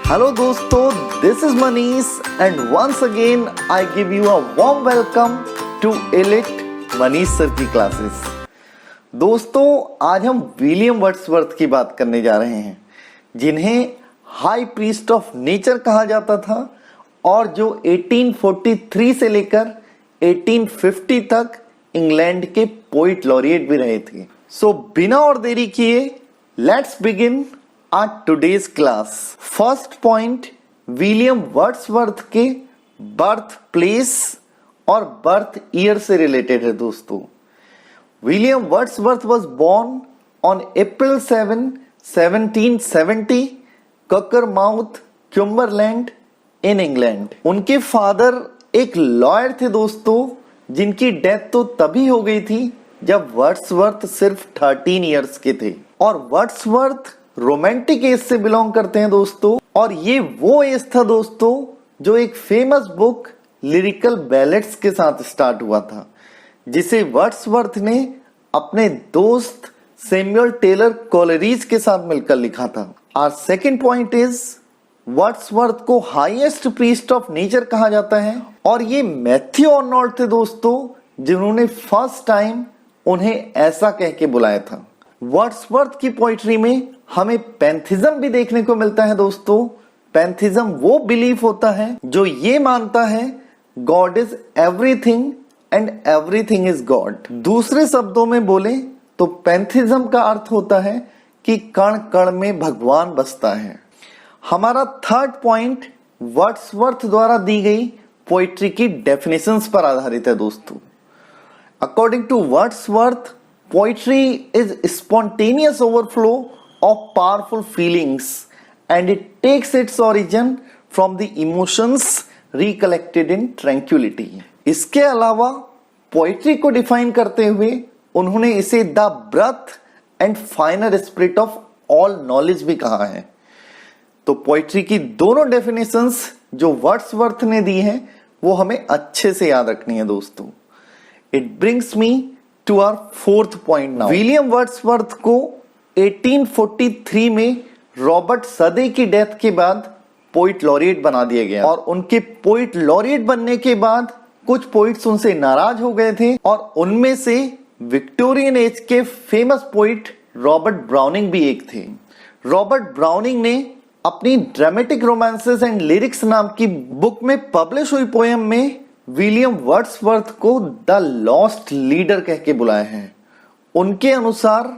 Hello दोस्तों, this is Manish and once again I give you a warm welcome to Elite Manish sir की classes. दोस्तों, आज हम William वर्ड्सवर्थ की बात करने जा रहे हैं, जिन्हें हाई प्रीस्ट ऑफ नेचर कहा जाता था और जो 1843 से लेकर 1850 तक इंग्लैंड के पोइट लॉरिएट भी रहे थे। सो बिना और देरी किए let's begin our today's class. First point, William Wordsworth के बर्थ प्लेस और बर्थ ईयर से रिलेटेड है दोस्तों। William Wordsworth was born on April 7, 1770 Cockermouth, Cumberland in England. उनके फादर एक लॉयर थे दोस्तों, जिनकी डेथ तो तभी हो गई थी जब वर्ड्सवर्थ सिर्फ 13 इयर्स के थे। और वर्ड्सवर्थ रोमांटिक एज से बिलोंग करते हैं दोस्तों, और ये वो एज था दोस्तों जो एक फेमस बुक लिरिकल बैलेट्स के साथ स्टार्ट हुआ था, जिसे वर्ड्सवर्थ ने अपने दोस्त सैमुअल टेलर कोलेरिज के साथ मिलकर लिखा था। और सेकंड पॉइंट इज, वर्ड्सवर्थ को हाईएस्ट प्रीस्ट ऑफ नेचर कहा जाता है, और ये मैथ्यू आर्नोल्ड थे दोस्तों जिन्होंने फर्स्ट टाइम उन्हें ऐसा कह के बुलाया था। वर्ड्सवर्थ की पोइट्री में हमें पैंथिज्म भी देखने को मिलता है दोस्तों। पैंथिज्म वो बिलीफ होता है जो ये मानता है God is everything and everything is God. दूसरे शब्दों में बोले तो पैंथिज्म का अर्थ होता है कि कण कण में भगवान बसता है। हमारा थर्ड पॉइंट वर्ड्सवर्थ द्वारा दी गई पोइट्री की डेफिनेशंस पर आधारित है दोस्तों। According to Wordsworth, poetry is spontaneous overflow of powerful feelings and it takes its origin from the emotions recollected in tranquility। इसके अलावा पोइट्री को डिफाइन करते हुए उन्होंने इसे the breath and finer spirit of all knowledge भी कहा है। तो पोइट्री की दोनों डेफिनेशंस जो वर्ड्सवर्थ ने दी हैं वो हमें अच्छे से याद रखनी है दोस्तों। It brings me to our fourth point now. William Wordsworth को 1843 में रॉबर्ट सदे की डेथ के बाद पोइट लॉरिएट बना दिया गया, और उनके पोइट लॉरिएट बनने के बाद कुछ पोइट्स उनसे नाराज हो गए थे, और उनमें से विक्टोरियन एज के फेमस पोइट रॉबर्ट ब्राउनिंग भी एक थे। रॉबर्ट ब्राउनिंग ने अपनी ड्रामेटिक रोमांसेस एंड लिरिक्स नाम की बुक में पब्लिश हुई पोएम में विलियम वर्ड्सवर्थ को द लॉस्ट लीडर कह के बुलाया है। उनके अनुसार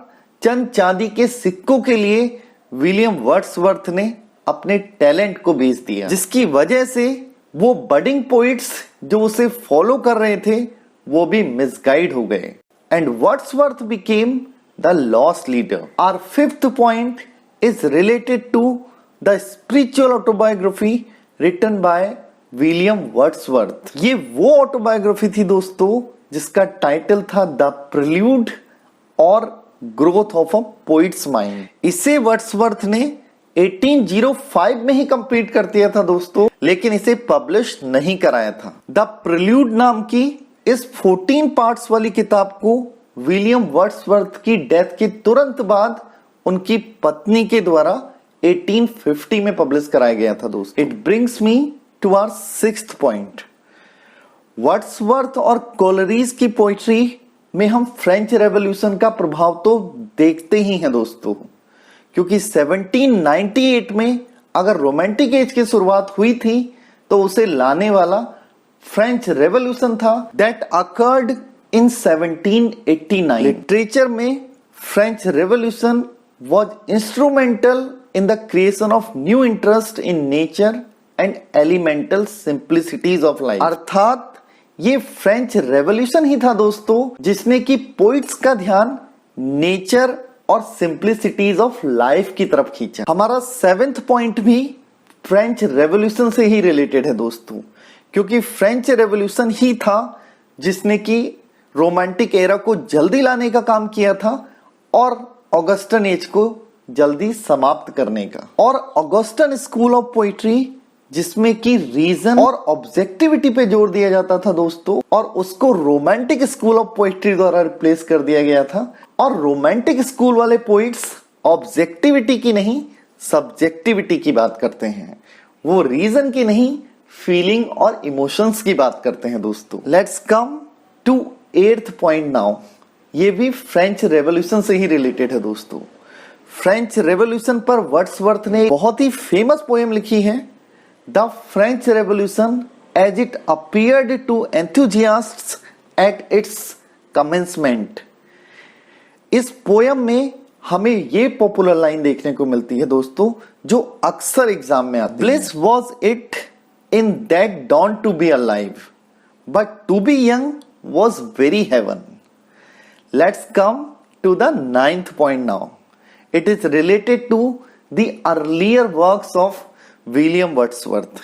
चंद चांदी के सिक्कों के लिए विलियम वर्ड्सवर्थ ने अपने टैलेंट को बेच दिया, जिसकी वजह से वो बडिंग पोइट्स जो उसे फॉलो कर रहे थे वो भी मिसगाइड हो गए, and Wordsworth became the lost leader. Our fifth point is related to the spiritual autobiography written by William Wordsworth. ये वो ऑटोबायोग्राफी थी दोस्तों जिसका टाइटल था द प्रिल्यूड और growth of a poet's mind. इसे वर्ड्सवर्थ ने 1805 में ही कंप्लीट कर दिया था दोस्तों, लेकिन इसे पब्लिश नहीं कराया था। द प्रिल्यूड नाम की इस 14 पार्ट्स वाली किताब को विलियम वर्ड्सवर्थ की डेथ के तुरंत बाद उनकी पत्नी के द्वारा 1850 में पब्लिश कराया गया था दोस्तों। It brings me to our sixth point. Wordsworth और कोलेरिज की पोइट्री में हम फ्रेंच रेवोल्यूशन का प्रभाव तो देखते ही हैं दोस्तों, क्योंकि 1798 में अगर रोमांटिक एज की शुरुआत हुई थी तो उसे लाने वाला फ्रेंच रेवोल्यूशन था दैट अकर्ड इन 1789। लिटरेचर में French revolution was instrumental in the creation of new interest in nature and elemental simplicities of life. अर्थात ये फ्रेंच रेवोल्यूशन ही था दोस्तों जिसने कि पोइट्स का ध्यान नेचर और सिंप्लिसिटीज ऑफ लाइफ की तरफ खींचा। हमारा सेवेंथ पॉइंट भी फ्रेंच रेवोल्यूशन से ही रिलेटेड है दोस्तों, क्योंकि फ्रेंच रेवोल्यूशन ही था जिसने कि रोमांटिक एरा को जल्दी लाने का काम किया था और ऑगस्टन एज को जल्दी समाप्त करने का। और ऑगस्टन स्कूल ऑफ पोइट्री जिसमें कि रीजन और ऑब्जेक्टिविटी पे जोर दिया जाता था दोस्तों, और उसको रोमांटिक स्कूल ऑफ पोइट्री द्वारा रिप्लेस कर दिया गया था। और रोमांटिक स्कूल वाले पोइट्स ऑब्जेक्टिविटी की नहीं सब्जेक्टिविटी की बात करते हैं, वो रीजन की नहीं, फीलिंग और इमोशंस की बात करते हैं दोस्तों। Let's come to 8th point now. ये भी फ्रेंच रेवोल्यूशन से ही रिलेटेड है दोस्तों। फ्रेंच रेवोल्यूशन पर वर्ड्सवर्थ ने बहुत ही फेमस पोएम लिखी है, the French revolution as it appeared to enthusiasts at its commencement. इस पोएम में हमें ये पॉपुलर लाइन देखने को मिलती है दोस्तों, जो अक्सर एग्जाम में आती है। Bliss was it in that dawn to be alive, but to be young was very heaven. Let's come to the 9th point now. It is related to the earlier works of William Wordsworth.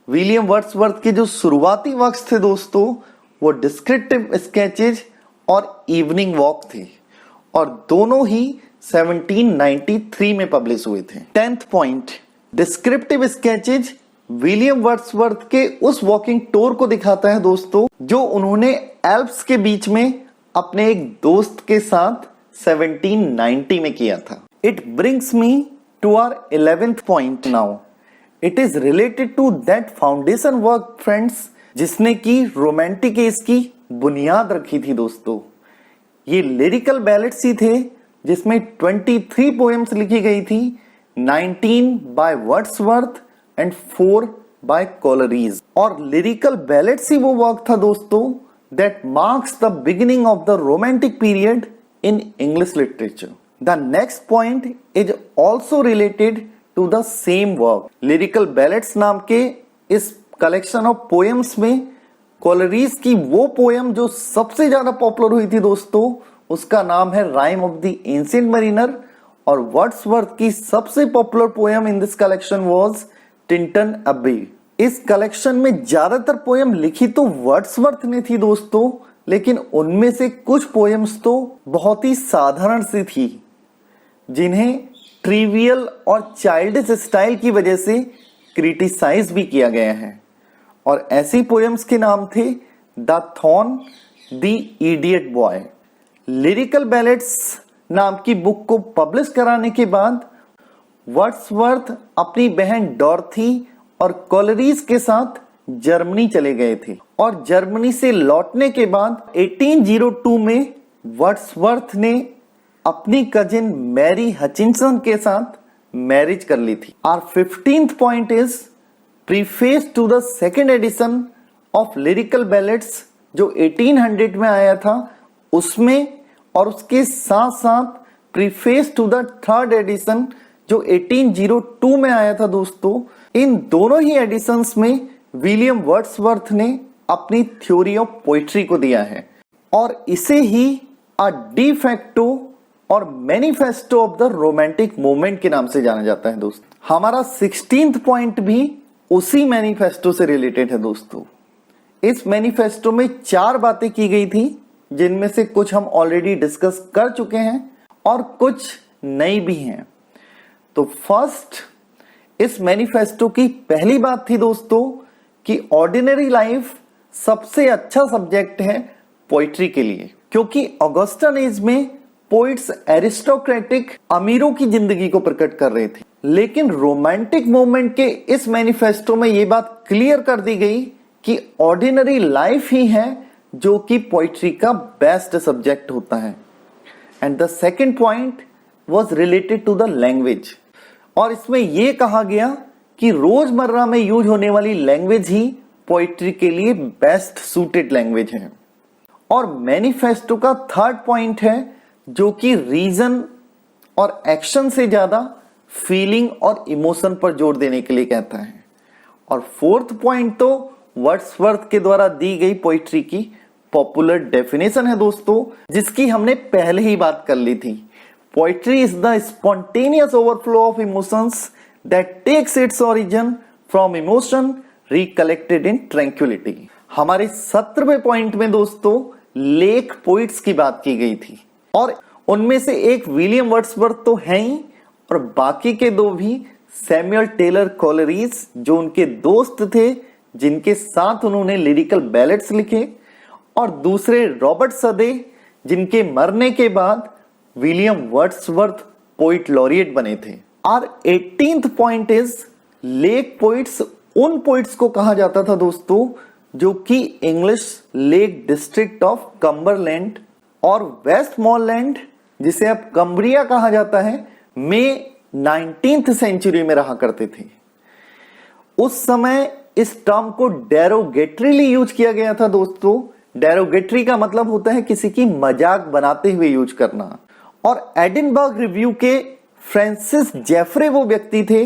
William Wordsworth के जो शुरुआती works थे दोस्तों, वो descriptive sketches और evening walk थे, और दोनों ही 1793 में पब्लिश हुए थे। 10th point, descriptive sketches William Wordsworth के उस वॉकिंग टूर को दिखाता है दोस्तों, जो उन्होंने एल्प्स के बीच में अपने एक दोस्त के साथ 1790 में किया था। It brings me to our 11th point now. It is related to that foundation work friends, जिसने की रोमांटिक एज की बुनियाद रखी थी दोस्तों। ये लिरिकल बैलेट्स ही थे, जिसमें 23 पोएम्स लिखी गई थी, 19 by Wordsworth and 4 by Coleridge. और लिरिकल बैलेट्स ही वो वर्क था दोस्तों that marks the beginning of the romantic period in English literature. The next point is also related to the same work. Lyrical ballads नाम के इस collection of poems में collieries की वो पोएम जो सबसे ज्यादा पॉपुलर हुई थी दोस्तों, उसका नाम है rhyme of the ancient Mariner, और वर्ड्सवर्थ की सबसे popular poem in this collection was Tintern अबे। इस कलेक्शन में ज्यादातर पोएम लिखी तो वर्ड्सवर्थ ने थी दोस्तों, लेकिन उनमें से कुछ पोएम्स तो बहुत ही साधारण सी थी, जिन्हें ट्रिवियल और चाइल्डिश स्टाइल की वजह से क्रिटिसाइज भी किया गया है। और ऐसी पोएम्स के नाम थे the thorn, the idiot boy. Lyrical ballads नाम की बुक को पब्लिश कराने के बाद वर्ड्सवर्थ अपनी बहन डॉर्थी और कोलरीज के साथ जर्मनी चले गए थे, और जर्मनी से लौटने के बाद 1802 में वर्ड्सवर्थ ने अपनी कजिन मैरी हचिंसन के साथ मैरिज कर ली थी। और 15th point is preface to the second edition of lyrical ballads, जो 1800 में आया था उसमें, और उसके साथ साथ preface to the third edition जो 1802 में आया था दोस्तों। इन दोनों ही एडिशंस में विलियम वर्ड्सवर्थ ने अपनी थ्योरी ऑफ पोइट्री को दिया है, और इसे ही अ डी फैक्टो और manifesto of the romantic movement के नाम से जाना जाता है दोस्तों। हमारा 16th पॉइंट भी उसी मैनिफेस्टो से रिलेटेड है दोस्तों। इस मैनिफेस्टो में 4 बातें की गई थी, जिनमें से कुछ हम ऑलरेडी डिस्कस कर चुके हैं और कुछ नई भी हैं। तो फर्स्ट, इस मैनिफेस्टो की पहली बात थी दोस्तों कि ऑर्डिनरी लाइफ सबसे अच्छा सब्जेक्ट है पोइट्री के लिए, क्योंकि ऑगस्टन एज में पोइट्स एरिस्टोक्रेटिक अमीरों की जिंदगी को प्रकट कर रहे थे। लेकिन रोमांटिक मूवमेंट के इस मैनिफेस्टो में यह बात क्लियर कर दी गई कि ऑर्डिनरी लाइफ ही है जो कि पोइट्री का बेस्ट सब्जेक्ट होता है। And the second point was related to the language, और इसमें यह कहा गया कि रोजमर्रा में यूज होने वाली लैंग्वेज ही पोइट्री के लिए बेस्ट सूटेड लैंग्वेज है। और मैनिफेस्टो का थर्ड पॉइंट है जो कि रीजन और एक्शन से ज्यादा फीलिंग और इमोशन पर जोर देने के लिए कहता है। और फोर्थ पॉइंट तो वर्ड्सवर्थ के द्वारा दी गई पोइट्री की पॉपुलर डेफिनेशन है दोस्तों, जिसकी हमने पहले ही बात कर ली थी। Poetry is the spontaneous overflow of emotions that takes its origin from emotion recollected in tranquillity. हमारे 17वें पॉइंट में दोस्तों लेक पोइट्स की बात की गई थी, और उनमें से एक विलियम वर्ड्सवर्थ तो है ही, और बाकी के 2 भी सैमुअल टेलर कोलरीज, जो उनके दोस्त थे जिनके साथ उन्होंने लिरिकल बैलेट्स लिखे, और दूसरे रॉबर्ट सदे, जिनके मरने के बाद विलियम वर्ड्सवर्थ पोइट लॉरिएट बने थे। Our 18th point is lake poets. उन पोइट्स को कहा जाता था दोस्तों जो कि English lake district of Cumberland और वेस्टमोरलैंड, जिसे अब कम्ब्रिया कहा जाता है, में 19th सेंचुरी में रहा करते थे। उस समय इस टर्म को डेरोगेटरीली यूज किया गया था दोस्तों। डेरोगेटरी का मतलब होता है किसी की मजाक बनाते हुए यूज करना। और एडिनबर्ग रिव्यू के फ्रांसिस जेफरे वो व्यक्ति थे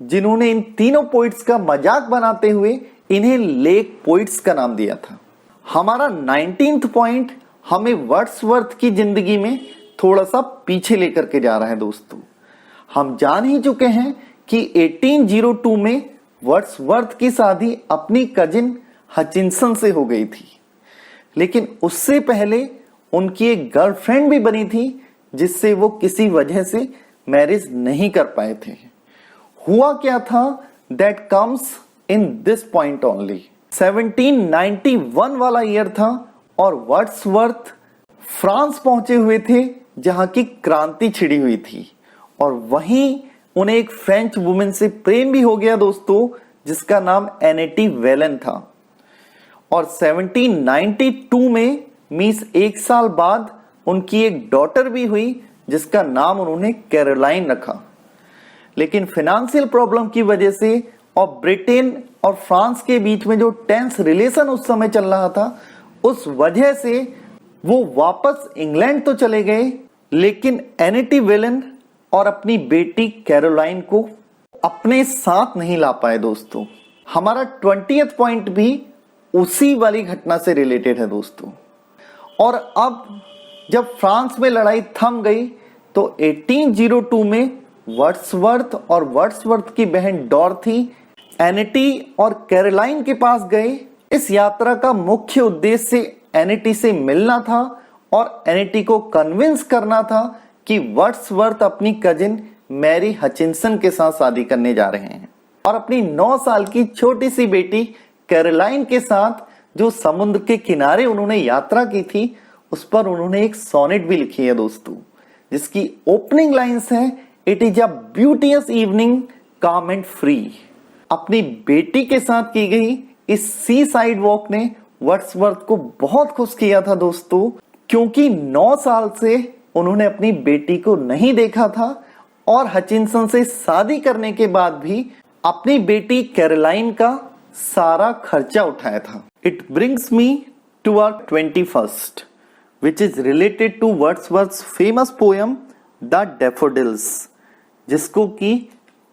जिन्होंने इन तीनों पोइट्स का मजाक बनाते हुए इन्हें लेक पोइट्स का नाम दिया था। हमारा 19th पॉइंट हमें वर्ड्सवर्थ की जिंदगी में थोड़ा सा पीछे लेकर के जा रहा है दोस्तों। हम जान ही चुके हैं कि 1802 में वर्ड्सवर्थ की शादी अपनी कजिन हचिंसन से हो गई थी, लेकिन उससे पहले उनकी एक गर्लफ्रेंड भी बनी थी जिससे वो किसी वजह से मैरिज नहीं कर पाए थे। हुआ क्या था, that comes in this point only. 1791 वाला ईयर था और वर्ड्सवर्थ फ्रांस पहुंचे हुए थे जहां की क्रांति छिड़ी हुई थी, और वहीं उन्हें एक फ्रेंच वुमेन से प्रेम भी हो गया दोस्तों जिसका नाम एनेटी वेलन था। और 1792 में मींस एक साल बाद उनकी एक डॉटर भी हुई जिसका नाम उन्होंने कैरोलाइन रखा। लेकिन फाइनेंशियल प्रॉब्लम की वजह से और ब्रिटेन और फ्रांस के बीच में जो टेंस रिलेशन उस समय चल रहा था, उस वजह से वो वापस इंग्लैंड तो चले गए, लेकिन एनेटी वेलन और अपनी बेटी कैरोलाइन को अपने साथ नहीं ला पाए दोस्तों। हमारा 20th पॉइंट भी उसी वाली घटना से रिलेटेड है दोस्तों। और अब जब फ्रांस में लड़ाई थम गई तो 1802 में वर्ड्सवर्थ और वर्ड्सवर्थ की बहन डॉर्थी एनेटी और कैरोलाइन के पास गए। इस यात्रा का मुख्य उद्देश्य एनेटी से मिलना था और एनेटी को कन्विंस करना था कि वर्ड्सवर्थ अपनी कजिन मैरी हचिंसन के साथ शादी करने जा रहे हैं, और अपनी 9 साल की छोटी सी बेटी कैरोलाइन के साथ जो समुद्र के किनारे उन्होंने यात्रा की थी उस पर उन्होंने एक सोनेट भी लिखी है दोस्तों, जिसकी ओपनिंग लाइंस है, इट इज अ ब्यूटियस इवनिंग काम एंड फ्री। अपनी बेटी के साथ की गई इस सी साइड वॉक ने वर्ड्सवर्थ को बहुत खुश किया था दोस्तों, क्योंकि 9 साल से उन्होंने अपनी बेटी को नहीं देखा था और हचिंसन से शादी करने के बाद भी अपनी बेटी कैरोलाइन का सारा खर्चा उठाया था। It brings me to our 21st, which is related to Wordsworth's famous poem The Daffodils, जिसको कि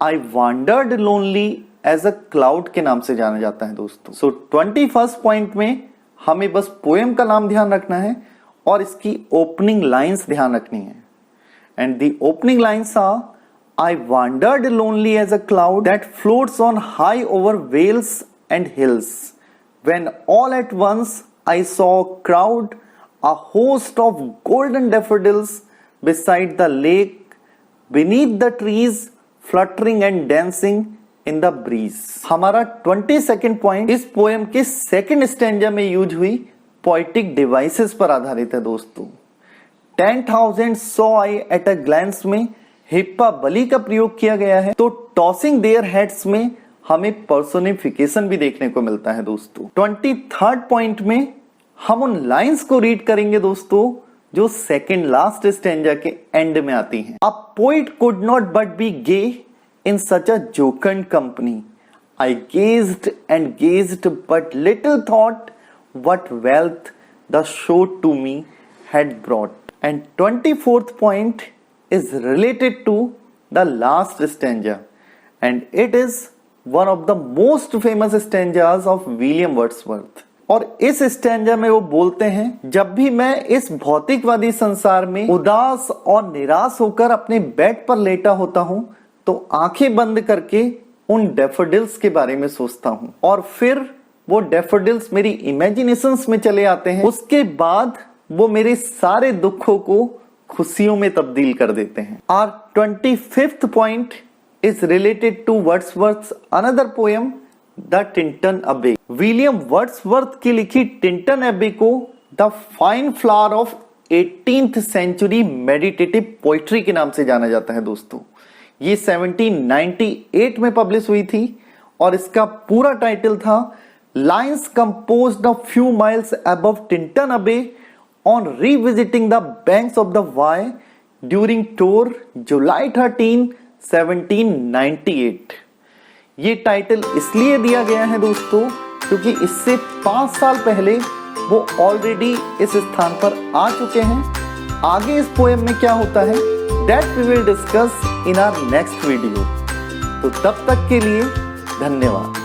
I wandered lonely as a cloud के नाम से जाना जाता है दोस्तों। So 21st पॉइंट में हमें बस पोएम का नाम ध्यान रखना है और इसकी ओपनिंग लाइंस ध्यान रखनी है। And the opening lines are, I wandered lonely as a cloud that floats on high over vales and hills, when all at once I saw a crowd, a host of golden daffodils beside the lake, beneath the trees, fluttering and dancing in the breeze। हमारा 22nd point इस poem के second stanza में use हुई poetic devices पर आधारित है दोस्तों। 10,000 saw I at a glance में हिप्पा बली का प्रयोग किया गया है, तो टॉसिंग देयर हेड्स में हमें पर्सोनिफिकेशन भी देखने को मिलता है दोस्तों। 23rd पॉइंट में हम उन लाइंस को रीड करेंगे दोस्तों जो सेकंड लास्ट स्टैंजा के एंड में आती हैं। A poet could not but be gay in such a jocund company, I gazed and gazed but little thought what wealth the show to me had brought. And 24th point is related to the last stanza, and it is one of the most famous stanzas of William Wordsworth। और इस stanza में वो बोलते हैं, जब भी मैं इस भौतिकवादी संसार में उदास और निराश होकर अपने बेड पर लेटा होता हूं तो आंखें बंद करके उन डैफोडिल्स के बारे में सोचता हूं, और फिर वो डैफोडिल्स मेरी इमेजिनेशंस में चले आते हैं। उसके बाद वो मेरे सारे दुखों को खुशियों में तब्दील कर देते हैं। Our 25th point is related to Wordsworth's another poem, The Tintern Abbey। विलियम वर्ड्सवर्थ की लिखी टिंटन एबे को the fine flower of 18th century meditative poetry के नाम से जाना जाता है दोस्तों। ये 1798 में पब्लिश हुई थी और इसका पूरा टाइटल था lines composed of few miles above Tintern Abbey on revisiting the banks of the Wye during tour July 13, 1798। ये टाइटल इसलिए दिया गया है दोस्तों क्योंकि इससे 5 साल पहले वो ऑलरेडी इस स्थान पर आ चुके हैं। आगे इस पोएम में क्या होता है that we will discuss in our next video. तो तब तक के लिए धन्यवाद।